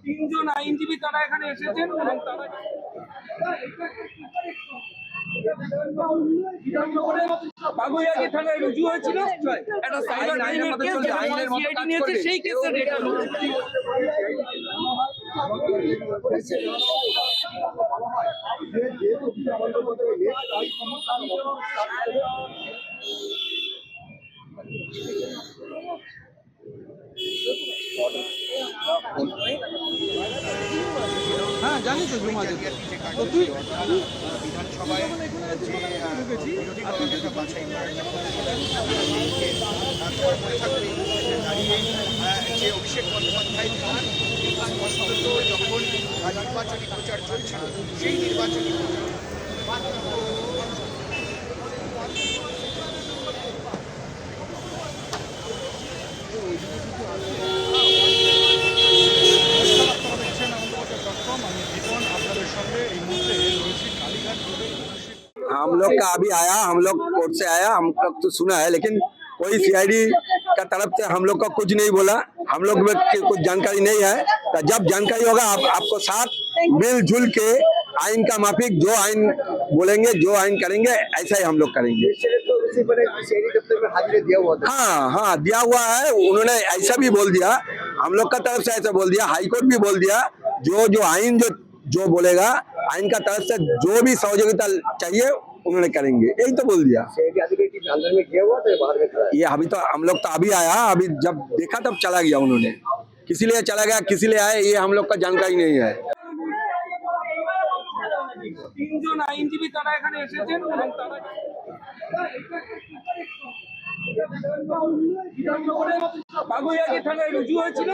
তিনজন আইনজীবী তারা এখানে এসেছেন এবং তারা বাগুইয়াকি থানায় রুজু হয়েছিল একটা সাইবার ক্রাইমের কেস সিআইডি নিয়েছে সেই কেসের এটা হ্যাঁ জানি তো জমা দিতে তো তুই বিধানসভায় যে বিরোধী দলনেতা বাছাই দাঁড়িয়ে যে অভিষেক বন্দ্যোপাধ্যায় খান স্পষ্টত যখন নির্বাচনী প্রচার চলছিল সেই নির্বাচনী हम लोग का अभी आया, हम लोग कोर्ट से आया, हम लोग तो सुना है, लेकिन कोई सीआईडी का तरफ से हम लोग का कुछ नहीं बोला। हम लोग में कुछ जानकारी नहीं है। तो जब जानकारी होगा आपको साथ मिलजुल के आइन का माफिक जो आइन बोलेंगे, जो आइन करेंगे, ऐसा ही हम लोग करेंगे। हाँ हाँ दिया हुआ है, उन्होंने ऐसा भी बोल दिया, हम लोग का तरफ से ऐसा बोल दिया, हाईकोर्ट भी बोल दिया, जो आइन जो बोलेगा, आइन का तरफ से जो भी सहयोगिता चाहिए उन्होंने करेंगे, यही तो बोल दिया। अंदर में किया हुआ तो बाहर में खड़ा है। ये अभी तो हम लोग तो अभी आया, अभी जब देखा तब चला गया उन्होंने, किसी लिए चला गया किसी लिए आए ये हम लोग का जानकारी नहीं है। তিনজন আইনজীবী তারা এখানে এসেছেন এবং তারা বাগুইয়াকি থানায় রুজু হয়েছিল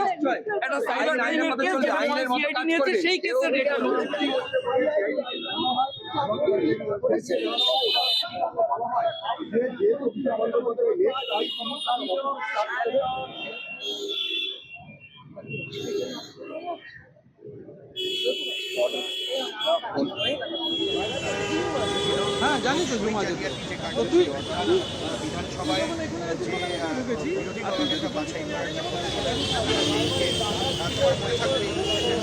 একটা সাইবার ক্রাইমের কেস সিআইডি নিয়েছে সেই কেসের এটা হ্যাঁ জানি তো জমা দিতে তো তুই বিধানসভায় যে বিরোধী দলনেতা বাছাই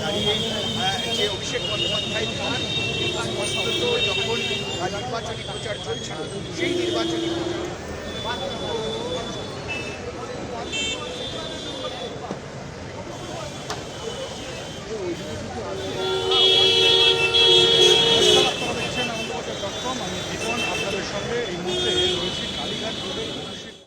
দাঁড়িয়ে যে অভিষেক বন্দ্যোপাধ্যায় খান স্পষ্টত যখন নির্বাচনী প্রচার চলছিল সেই নির্বাচনী